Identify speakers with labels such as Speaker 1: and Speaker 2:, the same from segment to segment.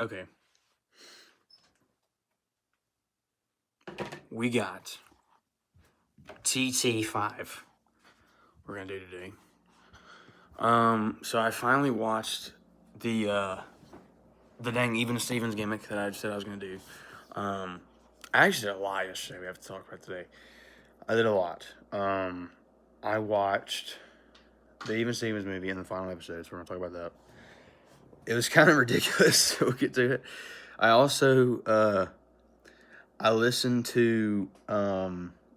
Speaker 1: Okay. We got TT5. We're gonna do today. So I finally watched the dang Even Stevens gimmick that I said I was gonna do. I actually did a lot yesterday. We have to talk about today. I did a lot. I watched the Even Stevens movie in the final episode, so we're gonna talk about that. It was kind of ridiculous, so we'll get to it. I also I listened to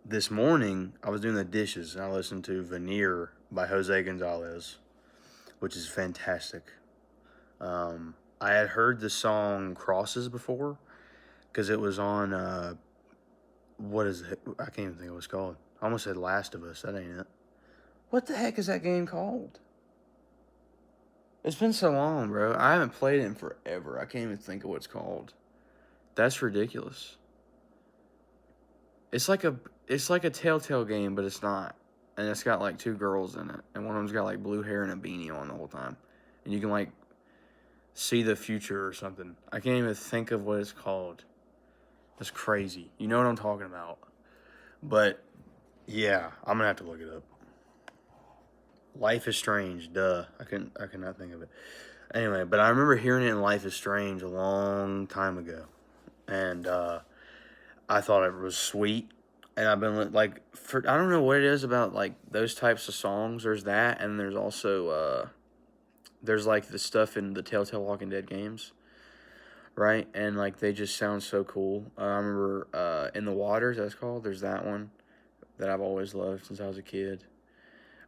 Speaker 1: this morning. I was doing the dishes, and I listened to "Veneer" by Jose Gonzalez, which is fantastic. I had heard the song "Crosses" before because it was on what is it? I can't even think of what it's called. I almost said "Last of Us." That ain't it. What the heck is that game called? It's been so long, bro. I haven't played it in forever. I can't even think of what it's called. That's ridiculous. It's like a Telltale game, but it's not. And it's got like two girls in it, and one of them's got like blue hair and a beanie on the whole time, and you can like see the future or something. I can't even think of what it's called. That's crazy. You know what I'm talking about. But yeah, I'm gonna have to look it up. Life is Strange, duh. I cannot think of it. Anyway, but I remember hearing it in Life is Strange a long time ago. And I thought it was sweet. And I've been like, I don't know what it is about like those types of songs. There's that, and there's also there's like the stuff in the Telltale Walking Dead games, right? And like they just sound so cool. I remember In the Waters, that's called. There's that one that I've always loved since I was a kid.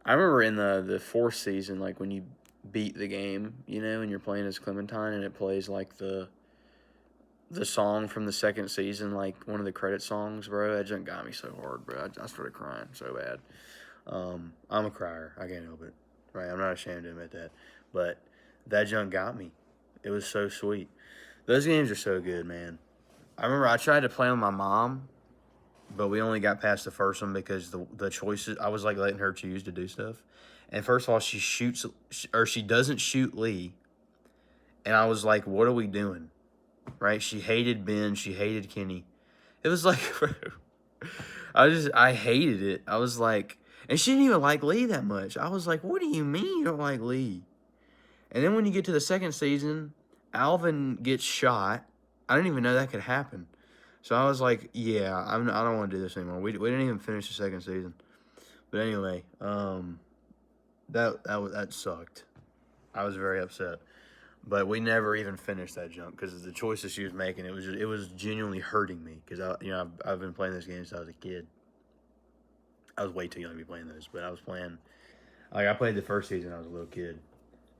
Speaker 1: I remember in the fourth season, like when you beat the game, and you're playing as Clementine, and it plays like the song from the second season, like one of the credit songs, bro. That just got me so hard, bro. I started crying so bad. I'm a crier. I can't help it. Right? I'm not ashamed to admit that. But that junk got me. It was so sweet. Those games are so good, man. I remember I tried to play with my mom, but we only got past the first one because the choices, I was like letting her choose to do stuff. And first of all, she doesn't shoot Lee. And I was like, what are we doing? Right? She hated Ben. She hated Kenny. It was like, I hated it. I was like, and she didn't even like Lee that much. I was like, what do you mean you don't like Lee? And then when you get to the second season, Alvin gets shot. I didn't even know that could happen. So I was like, yeah, I don't want to do this anymore. We didn't even finish the second season. But anyway, that sucked. I was very upset. But we never even finished that jump because the choices she was making, it was genuinely hurting me because I've been playing this game since I was a kid. I was way too young to be playing those, but I was playing. Like I played the first season, I was a little kid,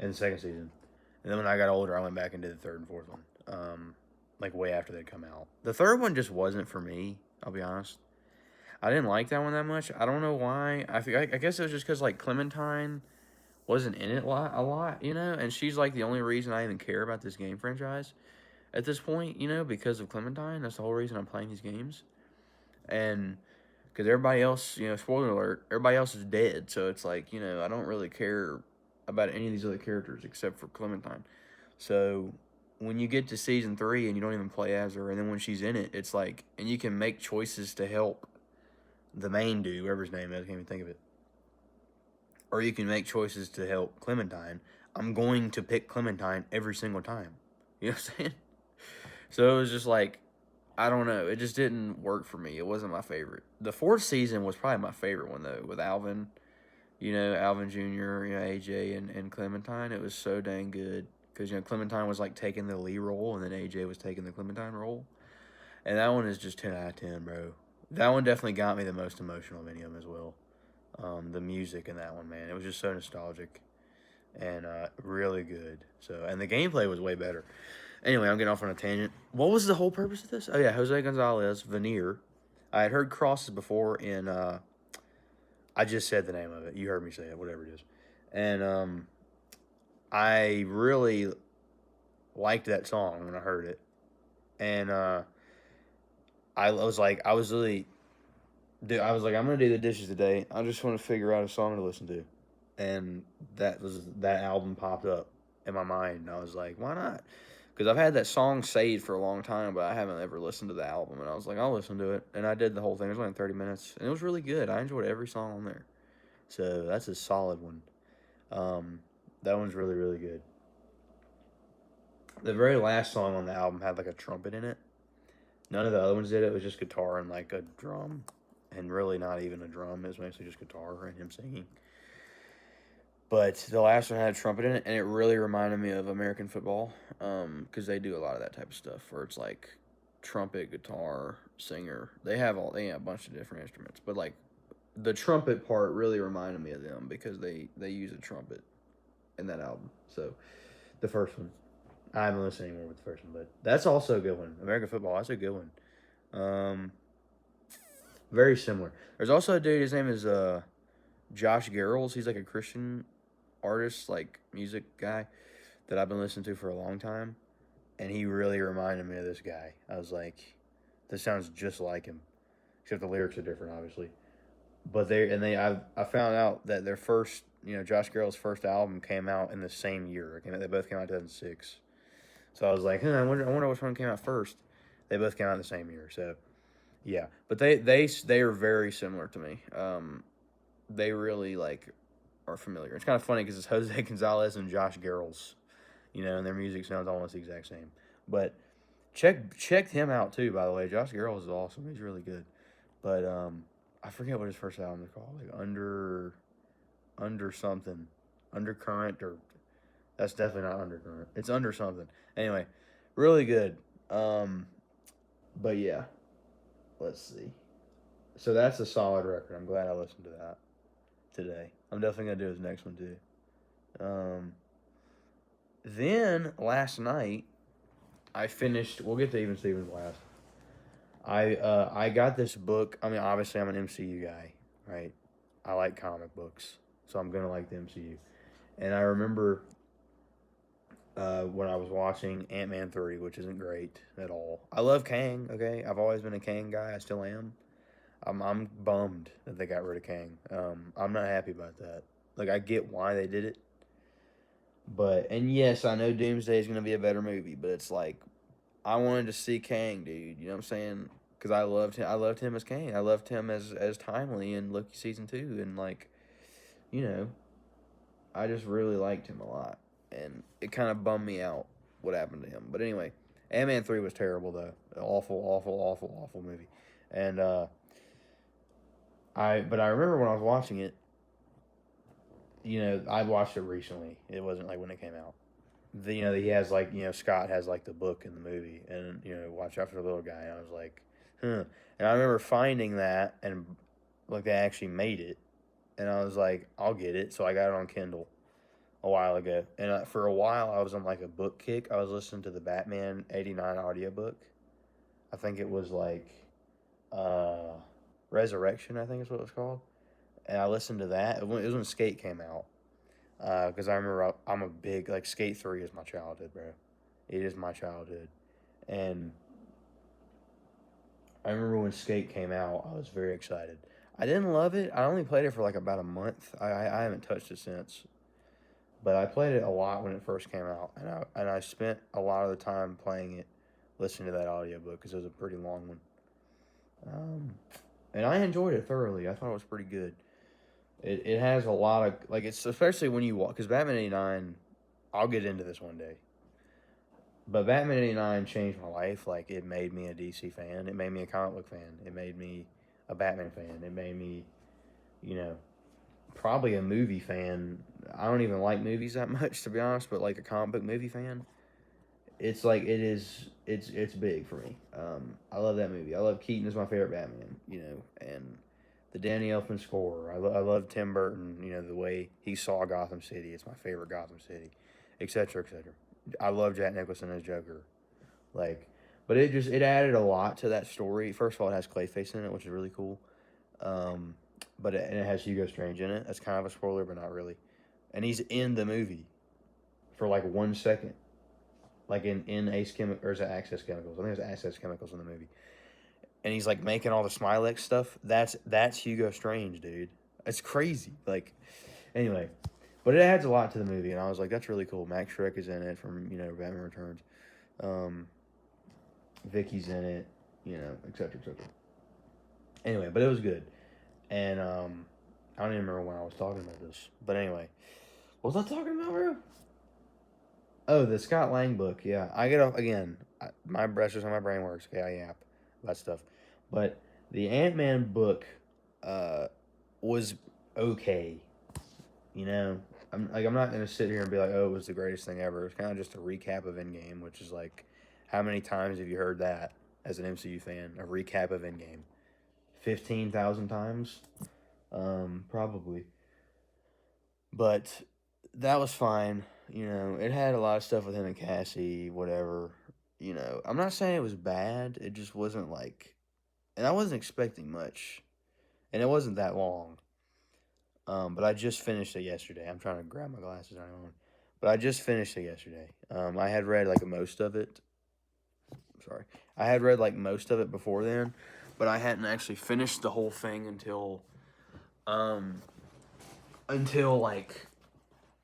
Speaker 1: and the second season, and then when I got older, I went back and did the third and fourth one. Like way after they'd come out. The third one just wasn't for me. I'll be honest. I didn't like that one that much. I don't know why. I guess it was just because like Clementine wasn't in it a lot, and she's like the only reason I even care about this game franchise at this point, because of Clementine. That's the whole reason I'm playing these games, and because everybody else, spoiler alert, everybody else is dead, so it's like I don't really care about any of these other characters except for Clementine. So when you get to season 3 and you don't even play as her, and then when she's in it, it's like, and you can make choices to help the main dude, whoever his name is, I can't even think of it. Or you can make choices to help Clementine. I'm going to pick Clementine every single time. You know what I'm saying? So it was just like, I don't know. It just didn't work for me. It wasn't my favorite. The fourth season was probably my favorite one, though, with Alvin. Alvin Jr., AJ, and Clementine. It was so dang good. Because, Clementine was, like, taking the Lee role, and then AJ was taking the Clementine role. And that one is just 10 out of 10, bro. That one definitely got me the most emotional of any of them as well. The music in that one, man. It was just so nostalgic and really good. So, and the gameplay was way better. Anyway, I'm getting off on a tangent. What was the whole purpose of this? Oh, yeah, Jose Gonzalez, Veneer. I had heard Crosses before in, I just said the name of it. You heard me say it, whatever it is. And I really liked that song when I heard it. And I was like, I was like, I'm going to do the dishes today. I just want to figure out a song to listen to. And that album popped up in my mind. And I was like, why not? because I've had that song saved for a long time, but I haven't ever listened to the album. And I was like, I'll listen to it, and I did the whole thing. It was only 30 minutes, and it was really good. I enjoyed every song on there, so that's a solid one. That one's really really good. The very last song on the album had like a trumpet in it. None of the other ones did. It was just guitar and like a drum, and really not even a drum. It was mostly just guitar and him singing. But the last one had a trumpet in it, and it really reminded me of American football, because they do a lot of that type of stuff where it's like trumpet, guitar, singer. They have a bunch of different instruments, but like the trumpet part really reminded me of them because they use a trumpet in that album. So the first one, I haven't listened anymore with the first one, but that's also a good one. American football, that's a good one. Very similar. There's also a dude. His name is Josh Garrels. He's like a Christian artist, like music guy that I've been listening to for a long time, and he really reminded me of this guy. I was like, this sounds just like him, except the lyrics are different, obviously. But I found out that their first, Josh Garrels' first album came out in the same year. They both came out in 2006. So I was like, I wonder which one came out first. They both came out in the same year. So yeah, but they are very similar to me. They really like are familiar. It's kind of funny because it's Jose Gonzalez and Josh Garrels, and their music sounds almost the exact same. But check him out too. By the way, Josh Garrels is awesome. He's really good. But I forget what his first album is called. Like under something, undercurrent, or that's definitely not undercurrent. It's under something. Anyway, really good. But yeah, let's see. So that's a solid record. I'm glad I listened to that today. I'm definitely gonna do his next one too. Then last night I finished. We'll get to Even Stevens last. I got this book. I mean, obviously I'm an MCU guy, right? I like comic books, so I'm gonna like the MCU. And I remember when I was watching Ant-Man 3, which isn't great at all. I love Kang. Okay, I've always been a Kang guy. I still am. I'm bummed that they got rid of Kang. I'm not happy about that. Like, I get why they did it, and yes, I know Doomsday is gonna be a better movie, but it's like I wanted to see Kang, dude. You know what I'm saying? Because I loved him. I loved him as Kang. I loved him as Timely in Loki season 2, and like, you know, I just really liked him a lot, and it kind of bummed me out what happened to him. But anyway, Ant-Man 3 was terrible though. Awful, awful, awful, awful movie, and I remember when I was watching it, I watched it recently. It wasn't like when it came out. He has like, Scott has like the book in the movie, and Watch Out for the Little Guy. And I was like, huh. And I remember finding that, and like they actually made it, and I was like, I'll get it. So I got it on Kindle a while ago, and for a while I was on like a book kick. I was listening to the Batman '89 audiobook. I think it was like Resurrection, I think is what it was called. And I listened to that. It was when Skate came out. Because I remember I'm a big, like, Skate 3 is my childhood, bro. It is my childhood. And I remember when Skate came out, I was very excited. I didn't love it. I only played it for like about a month. I haven't touched it since. But I played it a lot when it first came out. And I spent a lot of the time playing it, listening to that audiobook, because it was a pretty long one. And I enjoyed it thoroughly. I thought it was pretty good. It has a lot of, like, it's especially when you walk, because Batman '89, I'll get into this one day, but Batman '89 changed my life. Like, it made me a DC fan. It made me a comic book fan. It made me a Batman fan. It made me, probably a movie fan. I don't even like movies that much, to be honest, but like a comic book movie fan, it's like, it's big for me. I love that movie. I love Keaton as my favorite Batman, and the Danny Elfman score. I love Tim Burton, the way he saw Gotham City. It's my favorite Gotham City, etc., etc. I love Jack Nicholson as Joker. Like, but it added a lot to that story. First of all, it has Clayface in it, which is really cool. And it has Hugo Strange in it. That's kind of a spoiler, but not really. And he's in the movie for like 1 second. Like in Ace Chemicals, or is it Access Chemicals? I think it's Access Chemicals in the movie. And he's like making all the Smilex stuff. That's Hugo Strange, dude. It's crazy. Like, anyway, but it adds a lot to the movie, and I was like, that's really cool. Max Schreck is in it from Batman Returns. Um, Vicky's in it, etc. etc. Anyway, but it was good, and I don't even remember when I was talking about this, but anyway, what was I talking about, bro? Oh, the Scott Lang book. Yeah, I get off again. That's just how my brain works. Okay, I yap about stuff, but the Ant-Man book uh, was okay. You know, I'm not gonna sit here and be like, oh, it was the greatest thing ever. It's kind of just a recap of Endgame, which is like, how many times have you heard that as an MCU fan? A recap of Endgame, 15,000 times, probably. But that was fine. It had a lot of stuff with him and Cassie, whatever. I'm not saying it was bad. It just wasn't like, and I wasn't expecting much, and it wasn't that long. But I just finished it yesterday. I'm trying to grab my glasses on. But I just finished it yesterday. I had read like most of it. Sorry, I had read like most of it before then, but I hadn't actually finished the whole thing um, until like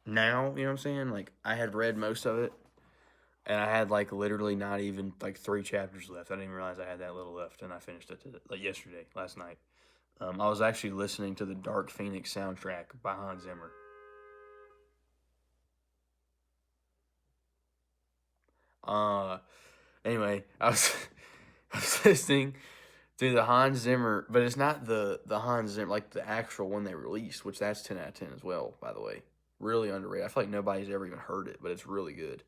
Speaker 1: now. You know what I'm saying? Like I had read most of it, and I had like literally not even like 3 chapters left. I didn't even realize I had that little left, and I finished it like yesterday, last night. I was actually listening to the Dark Phoenix soundtrack by Hans Zimmer. Uh, anyway, I was I was listening to the Hans Zimmer, but it's not the Hans Zimmer like the actual one they released, which that's 10 out of 10 as well. By the way, really underrated. I feel like nobody's ever even heard it, but it's really good.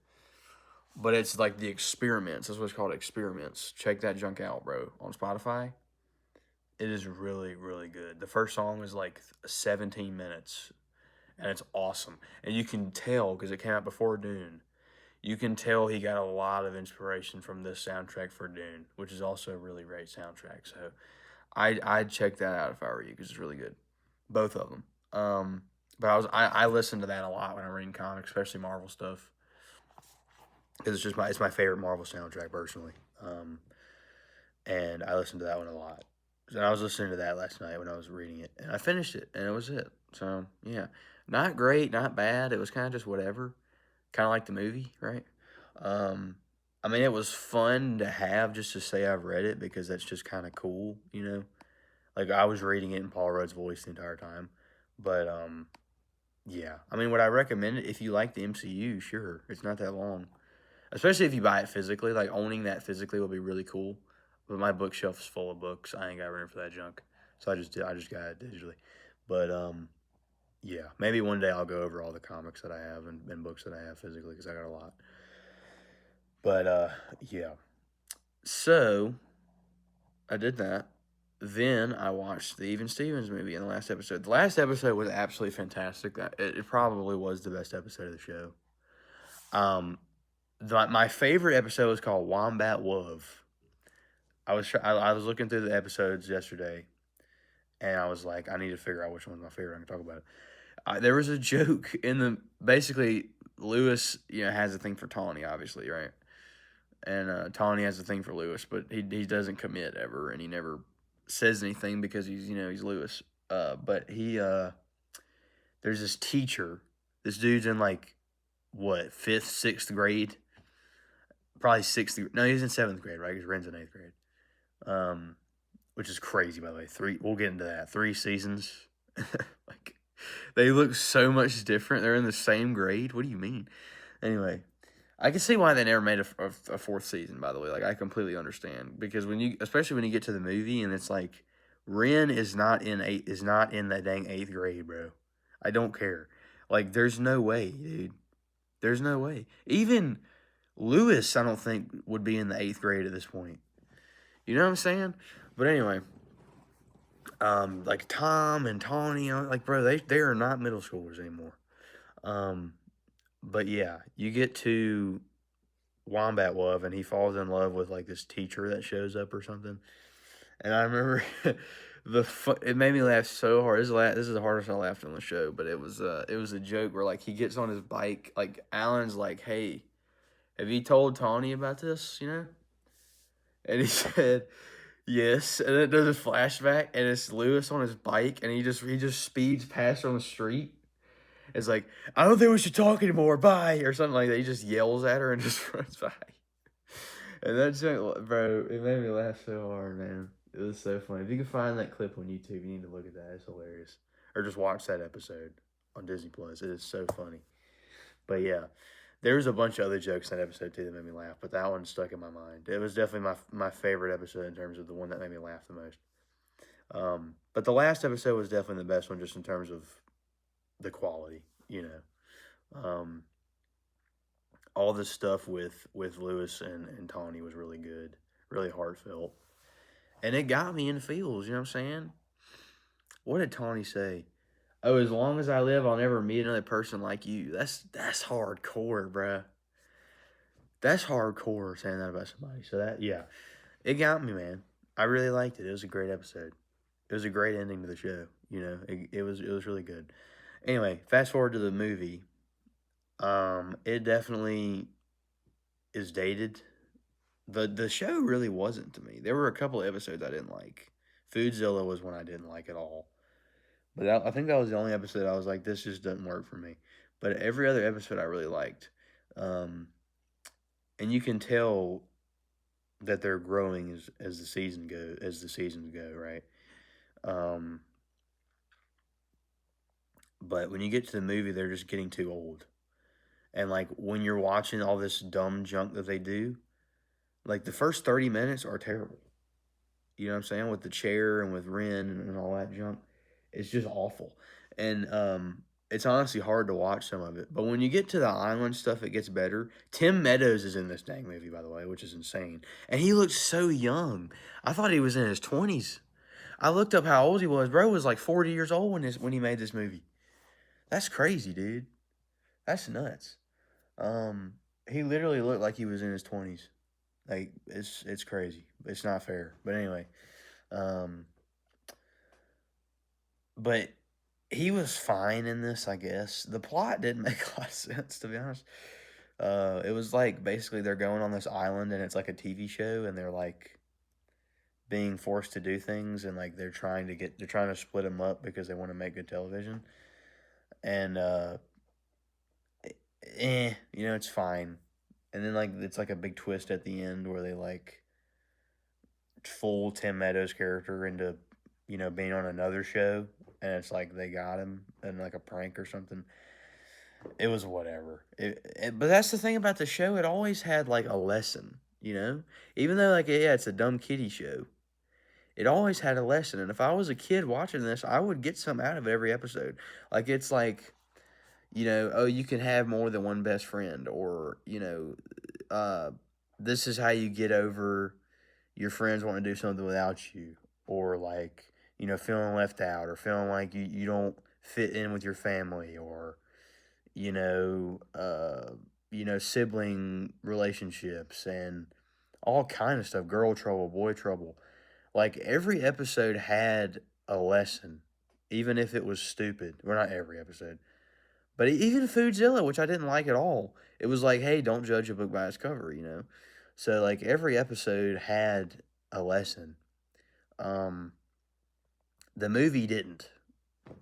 Speaker 1: But it's like the experiments. That's what it's called, experiments. Check that junk out, bro, on Spotify. It is really, really good. The first song is like 17 minutes, and it's awesome. And you can tell because it came out before Dune. You can tell he got a lot of inspiration from this soundtrack for Dune, which is also a really great soundtrack. So I'd check that out if I were you because it's really good, both of them. But I listen to that a lot when I'm reading comics, especially Marvel stuff, because it's my favorite Marvel soundtrack personally. And I listen to that one a lot. And I was listening to that last night when I was reading it, and I finished it, and it was it. So yeah, not great, not bad. It was kind of just whatever, kind of like the movie, right? Um, I mean, it was fun to have just to say I've read it because that's just kind of cool. Like I was reading it in Paul Rudd's voice the entire time, but yeah. I mean, would I recommend it if you like the MCU? Sure, it's not that long, especially if you buy it physically. Like owning that physically will be really cool. But my bookshelf is full of books. I ain't got room for that junk, so I just got it digitally. But yeah, maybe one day I'll go over all the comics that I have and books that I have physically because I got a lot. But yeah. So I did that. Then I watched the Even Stevens movie in the last episode. The last episode was absolutely fantastic. It probably was the best episode of the show. My favorite episode was called Wombat Love. I was looking through the episodes yesterday, and I was like, I need to figure out which one's my favorite. I can talk about it. There was a joke in the basically Lewis, has a thing for Tawny, obviously, right? And Tawny has a thing for Lewis, but he doesn't commit ever, and he never says anything because he's Lewis. But there's this teacher. This dude's in like what 5th, 6th grade, probably 6th. No, he's in 7th grade, right? Because Ren's in 8th grade. Which is crazy, by the way. We'll get into that. 3 seasons. Like, they look so much different. They're in the same grade. What do you mean? Anyway, I can see why they never made a 4th season, by the way. Like, I completely understand. Because especially when you get to the movie and it's like, Ren is not in that dang 8th grade, bro. I don't care. Like, there's no way, dude. There's no way. Even Lewis, I don't think, would be in the 8th grade at this point. You know what I'm saying? But anyway, like Tom and Tawny, like bro, they are not middle schoolers anymore. But yeah, you get to Wombat Love, and he falls in love with like this teacher that shows up or something. And I remember it made me laugh so hard. This is the hardest I laughed on the show, but it was a joke where like he gets on his bike, like Alan's like, "Hey, have you told Tawny about this?" And he said, yes, and then there's a flashback, and it's Lewis on his bike, and he just speeds past her on the street. It's like, I don't think we should talk anymore. Bye, or something like that. He just yells at her and just runs by. And that joke, bro, it made me laugh so hard, man. It was so funny. If you can find that clip on YouTube, you need to look at that. It's hilarious. Or just watch that episode on Disney Plus. It is so funny. But yeah, there was a bunch of other jokes in that episode too that made me laugh, but that one stuck in my mind. It was definitely my favorite episode in terms of the one that made me laugh the most. But the last episode was definitely the best one, just in terms of the quality. Um, all the stuff with Lewis and Tawny was really good, really heartfelt, and it got me in the feels. You know what I'm saying? What did Tawny say? Oh, as long as I live, I'll never meet another person like you. That's hardcore, bruh. That's hardcore saying that about somebody. So that, yeah, it got me, man. I really liked it. It was a great episode. It was a great ending to the show. It was really good. Anyway, fast forward to the movie. It definitely is dated. The show really wasn't to me. There were a couple of episodes I didn't like. Foodzilla was one I didn't like at all. But I think that was the only episode I was like, this just doesn't work for me. But every other episode I really liked. Um, and you can tell that they're growing as the seasons go, right? Um, but when you get to the movie, they're just getting too old. And like when you're watching all this dumb junk that they do, like the first 30 minutes are terrible. You know what I'm saying? With the chair and with Ren and all that junk. It's just awful. And it's honestly hard to watch some of it. But when you get to the island stuff, it gets better. Tim Meadows is in this dang movie, by the way, which is insane. And he looks so young. I thought he was in his 20s. I looked up how old he was. Bro was like 40 years old when he made this movie. That's crazy, dude. That's nuts. He literally looked like he was in his 20s. Like it's crazy. It's not fair. But anyway, um, but he was fine in this, I guess. The plot didn't make a lot of sense, to be honest. It was like basically they're going on this island and it's like a TV show and they're like being forced to do things and like they're trying to split them up because they want to make good television. And it's fine. And then like it's like a big twist at the end where they like fool Tim Meadows' character into being on another show, and it's like they got him in like a prank or something. It was whatever. But that's the thing about the show. It always had like a lesson, even though like yeah, it's a dumb kiddie show. It always had a lesson, and if I was a kid watching this, I would get some out of every episode. Like it's like oh, you can have more than one best friend, or uh, this is how you get over your friends want to do something without you, or like feeling left out, or feeling like you don't fit in with your family, or you know sibling relationships and all kind of stuff, girl trouble, boy trouble. Like every episode had a lesson, even if it was stupid. Well, not every episode, but even Foodzilla, which I didn't like at all, it was like, hey, don't judge a book by its cover. So like every episode had a lesson. Um, the movie didn't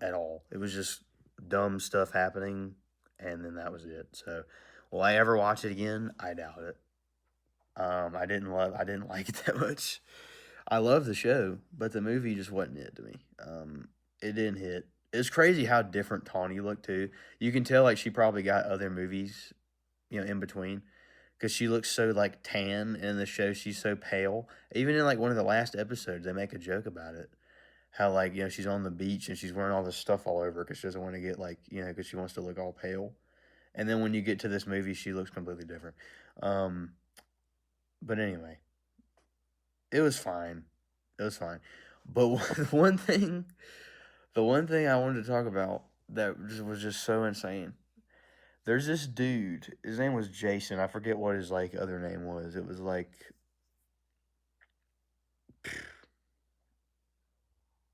Speaker 1: at all. It was just dumb stuff happening, and then that was it. So, will I ever watch it again? I doubt it. I didn't like it that much. I love the show, but the movie just wasn't it to me. It didn't hit. It's crazy how different Tawny looked too. You can tell like she probably got other movies, in between, because she looks so like tan, and in the show she's so pale. Even in like one of the last episodes, they make a joke about it. How like she's on the beach and she's wearing all this stuff all over because she doesn't want to get like because she wants to look all pale. And then when you get to this movie, she looks completely different. Um, but anyway, it was fine. It was fine. But one thing, the one thing I wanted to talk about that was just so insane. There's this dude. His name was Jason. I forget what his like other name was. It was like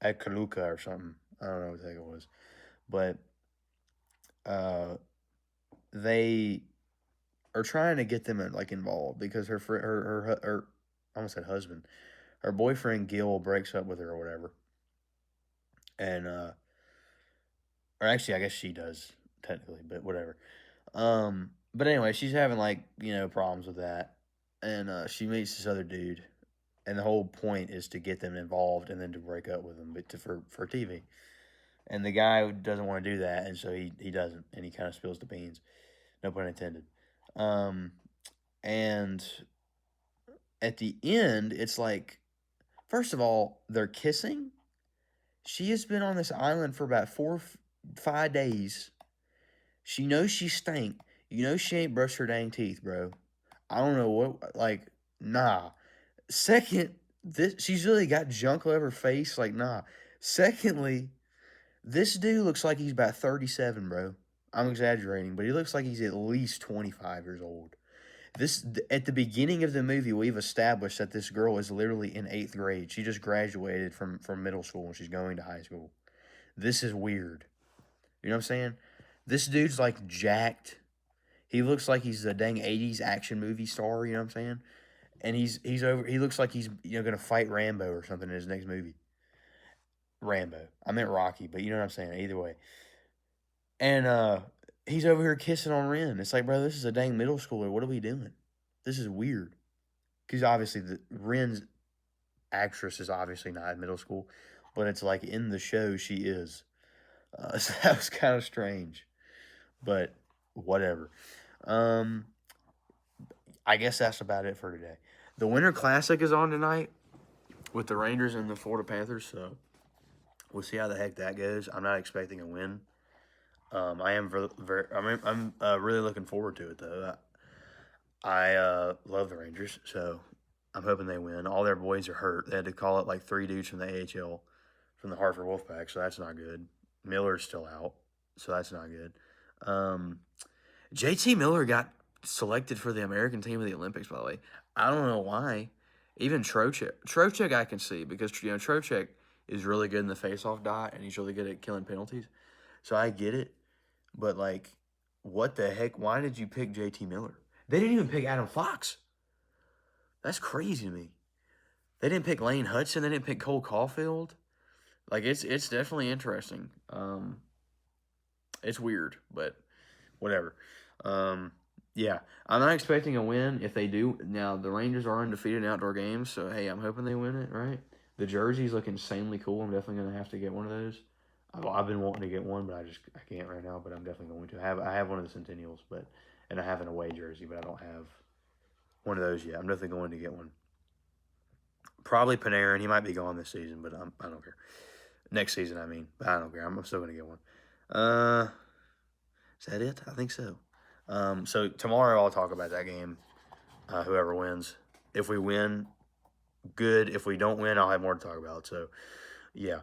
Speaker 1: Akaluka or something. I don't know what the heck it was. But uh, they are trying to get them like involved because her friend, her I almost said husband, her boyfriend Gil breaks up with her or whatever, and or actually I guess she does technically, but whatever. But anyway, she's having like problems with that, and she meets this other dude, and the whole point is to get them involved and then to break up with them, but for TV. And the guy doesn't want to do that, and so he doesn't, and he kind of spills the beans. No pun intended. Um, and at the end, it's like, first of all, they're kissing. She has been on this island for about 5 days. She knows she stank. You know she ain't brushed her dang teeth, bro. I don't know what, like, nah. Second, this she's really got junk all over her face, like, nah. Secondly, this dude looks like he's about 37, bro. I'm exaggerating, but he looks like he's at least 25 years old. This at the beginning of the movie, we've established that this girl is literally in 8th grade. She just graduated from middle school and she's going to high school. This is weird. You know what I'm saying? This dude's like jacked. He looks like he's a dang 80s action movie star, you know what I'm saying? And he's over he looks like he's gonna fight Rambo or something in his next movie. Rambo. I meant Rocky, but you know what I'm saying, either way. And he's over here kissing on Ren. It's like, bro, this is a dang middle schooler. What are we doing? This is weird. Because obviously the Ren's actress is obviously not in middle school, but it's like in the show she is. So that was kind of strange, but whatever. Um, I guess that's about it for today. The Winter Classic is on tonight with the Rangers and the Florida Panthers, so we'll see how the heck that goes. I'm not expecting a win. I am I'm really looking forward to it though. I love the Rangers, so I'm hoping they win. All their boys are hurt. They had to call up like 3 dudes from the AHL from the Hartford Wolfpack, so that's not good. Miller's still out, so that's not good. JT Miller got selected for the American team of the Olympics, by the way. I don't know why. Even Trocheck I can see because Trocheck is really good in the faceoff dot and he's really good at killing penalties. So I get it, but like, what the heck? Why did you pick JT Miller? They didn't even pick Adam Fox. That's crazy to me. They didn't pick Lane Hudson. They didn't pick Cole Caulfield. Like it's definitely interesting. It's weird, but whatever. Yeah, I'm not expecting a win. If they do, now the Rangers are undefeated in outdoor games, so hey, I'm hoping they win it. Right? The jerseys look insanely cool. I'm definitely gonna have to get one of those. I've been wanting to get one, but I can't right now. But I'm definitely going to I have one of the Centennials, and I have an away jersey, but I don't have one of those yet. I'm definitely going to get one. Probably Panarin. He might be gone this season, but I don't care. Next season, I mean. But I don't care. I'm still going to get one. Is that it? I think so. So tomorrow I'll talk about that game. Whoever wins. If we win, good. If we don't win, I'll have more to talk about. So, yeah.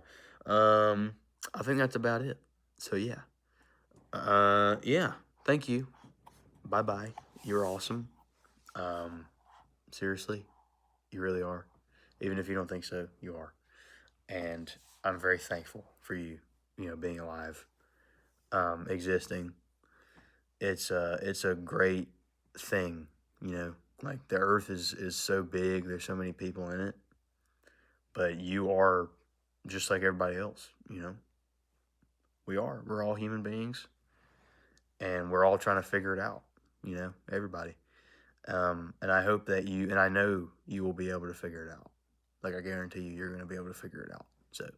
Speaker 1: I think that's about it. So, yeah. Yeah. Thank you. Bye-bye. You're awesome. Seriously, you really are. Even if you don't think so, you are. And I'm very thankful for you, being alive, existing. It's a great thing, Like the earth is so big, there's so many people in it. But you are just like everybody else, We are. We're all human beings and we're all trying to figure it out, everybody. And I hope that and I know you will be able to figure it out. Like I guarantee you're going to be able to figure it out. So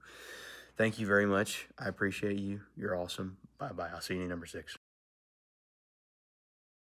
Speaker 1: thank you very much. I appreciate you. You're awesome. Bye-bye. I'll see you in number 6.